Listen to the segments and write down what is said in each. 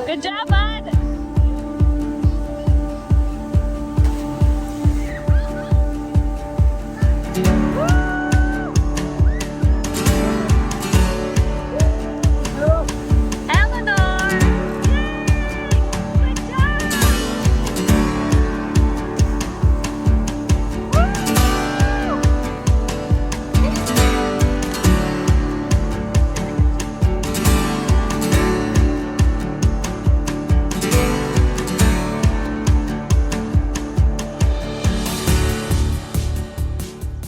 Good job, bud.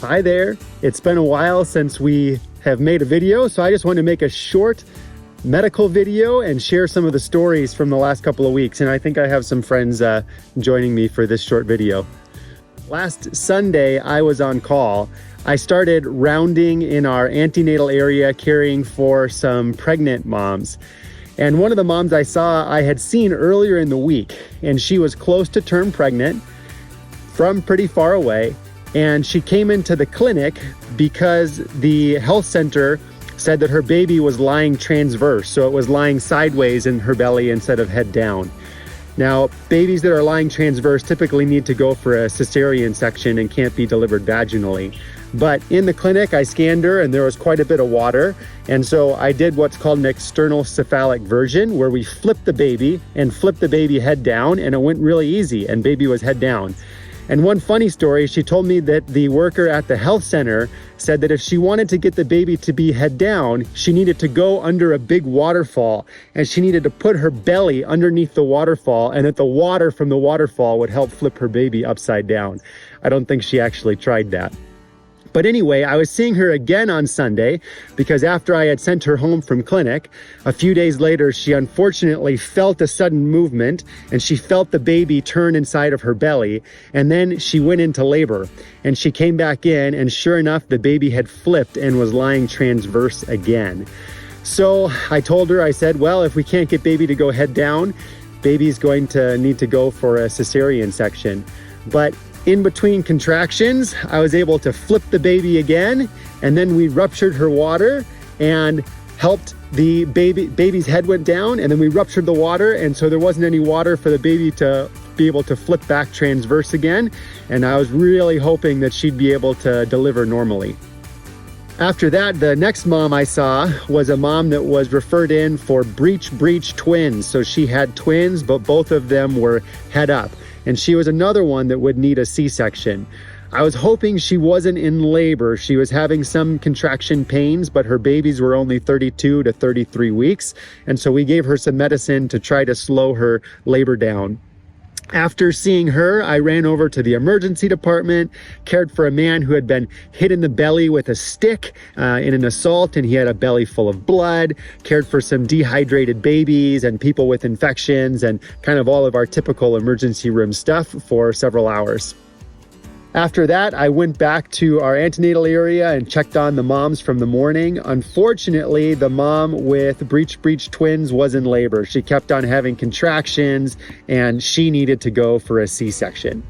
Hi there. It's been a while since we have made a video, so I just wanted to make a short medical video and share some of the stories from the last couple of weeks. And I think I have some friends joining me for this short video. Last Sunday, I was on call. I started rounding in our antenatal area, caring for some pregnant moms. And one of the moms I saw, I had seen earlier in the week, and she was close to term pregnant from pretty far away. And she came into the clinic because the health center said that her baby was lying transverse. So it was lying sideways in her belly instead of head down. Now, babies that are lying transverse typically need to go for a cesarean section and can't be delivered vaginally. But in the clinic, I scanned her and there was quite a bit of water. And so I did what's called an external cephalic version, where we flipped the baby and flipped the baby head down, and it went really easy and baby was head down. And one funny story, she told me that the worker at the health center said that if she wanted to get the baby to be head down, she needed to go under a big waterfall, and she needed to put her belly underneath the waterfall, and that the water from the waterfall would help flip her baby upside down. I don't think she actually tried that. But anyway, I was seeing her again on Sunday because after I had sent her home from clinic, a few days later, she unfortunately felt a sudden movement and she felt the baby turn inside of her belly. And then she went into labor and she came back in, and sure enough, the baby had flipped and was lying transverse again. So I told her, I said, well, if we can't get baby to go head down, baby's going to need to go for a cesarean section. But in between contractions, I was able to flip the baby again, and then we ruptured her water and helped the baby's head went down, and then we ruptured the water, and so there wasn't any water for the baby to be able to flip back transverse again. And I was really hoping that she'd be able to deliver normally. After that, the next mom I saw was a mom that was referred in for breech twins. So she had twins, but both of them were head up. And she was another one that would need a C-section. I was hoping she wasn't in labor. She was having some contraction pains, but her babies were only 32 to 33 weeks. And so we gave her some medicine to try to slow her labor down. After seeing her, I ran over to the emergency department, cared for a man who had been hit in the belly with a stick in an assault, and he had a belly full of blood, cared for some dehydrated babies and people with infections, and kind of all of our typical emergency room stuff for several hours. After that, I went back to our antenatal area and checked on the moms from the morning. Unfortunately, the mom with breech twins was in labor. She kept on having contractions and she needed to go for a C-section.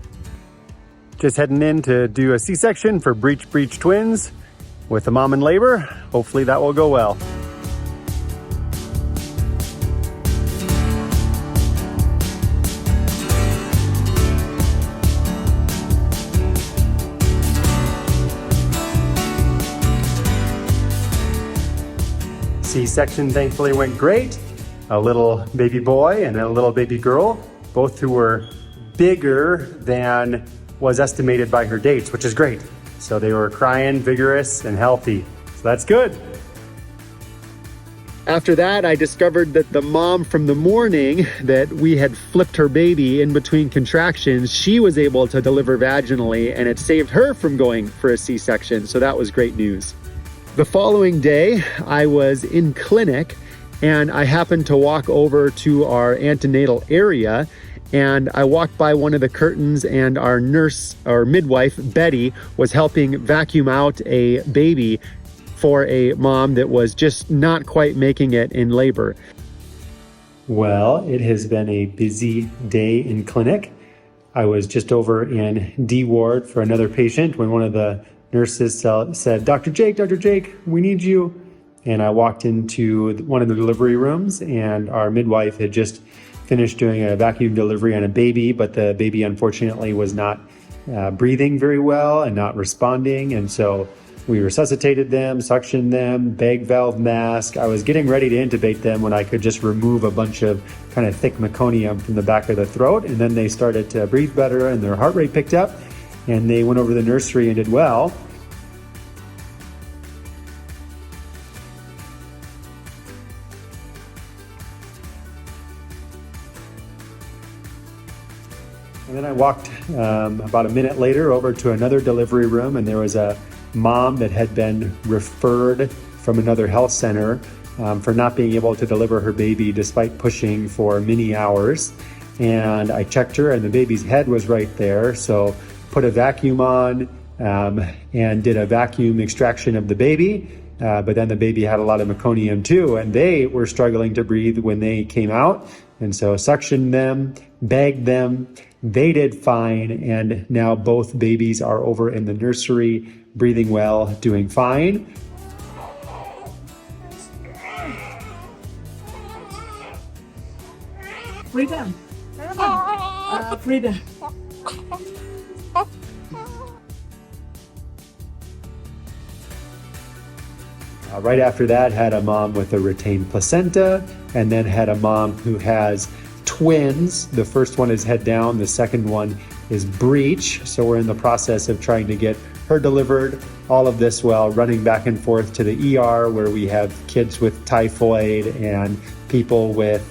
Just heading in to do a C-section for breech twins with the mom in labor. Hopefully that will go well. C-section thankfully went great. A little baby boy and a little baby girl, both who were bigger than was estimated by her dates, which is great. So they were crying, vigorous, and healthy. So that's good. After that, I discovered that the mom from the morning that we had flipped her baby in between contractions, she was able to deliver vaginally, and it saved her from going for a C-section. So that was great news. The following day, I was in clinic and I happened to walk over to our antenatal area, and I walked by one of the curtains and our nurse or midwife, Betty, was helping vacuum out a baby for a mom that was just not quite making it in labor. Well, it has been a busy day in clinic. I was just over in D ward for another patient when one of the nurses said, Dr. Jake, we need you. and I walked into one of the delivery rooms, and our midwife had just finished doing a vacuum delivery on a baby, but the baby unfortunately was not breathing very well and not responding. And so we resuscitated them, suctioned them, bag valve mask. I was getting ready to intubate them when I could just remove a bunch of kind of thick meconium from the back of the throat. And then they started to breathe better and their heart rate picked up, and they went over to the nursery and did well. And then I walked about a minute later over to another delivery room, and there was a mom that had been referred from another health center for not being able to deliver her baby despite pushing for many hours. And I checked her, and the baby's head was right there. So put a vacuum on and did a vacuum extraction of the baby. But then the baby had a lot of meconium too, and they were struggling to breathe when they came out. And so suctioned them, bagged them. They did fine, and now both babies are over in the nursery, breathing well, doing fine. Freedom. Freedom. Right after that, had a mom with a retained placenta, and then had a mom who has twins. The first one is head down, the second one is breech. So we're in the process of trying to get her delivered. All of this while running back and forth to the ER, where we have kids with typhoid and people with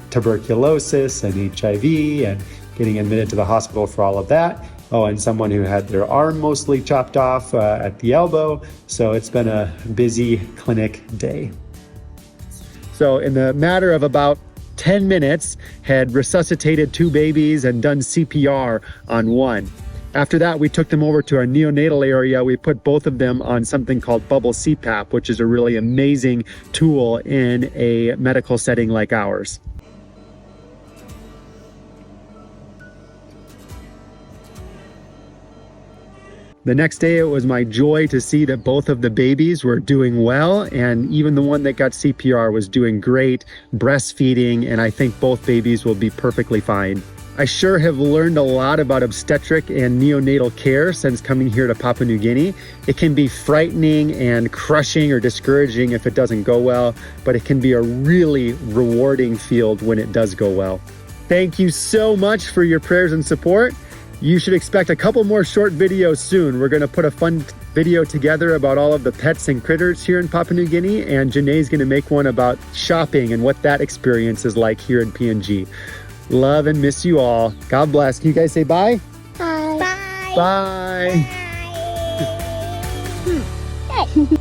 tuberculosis and HIV, and getting admitted to the hospital for all of that. Oh, and someone who had their arm mostly chopped off at the elbow. So it's been a busy clinic day. So in the matter of about 10 minutes, had resuscitated 2 babies and done CPR on one. After that, we took them over to our neonatal area. We put both of them on something called bubble CPAP, which is a really amazing tool in a medical setting like ours. The next day, it was my joy to see that both of the babies were doing well, and even the one that got CPR was doing great, breastfeeding, and I think both babies will be perfectly fine. I sure have learned a lot about obstetric and neonatal care since coming here to Papua New Guinea. It can be frightening and crushing or discouraging if it doesn't go well, but it can be a really rewarding field when it does go well. Thank you so much for your prayers and support. You should expect a couple more short videos soon. We're gonna put a fun video together about all of the pets and critters here in Papua New Guinea, and Janae's gonna make one about shopping and what that experience is like here in PNG. Love and miss you all. God bless. Can you guys say bye? Bye. Bye. Bye.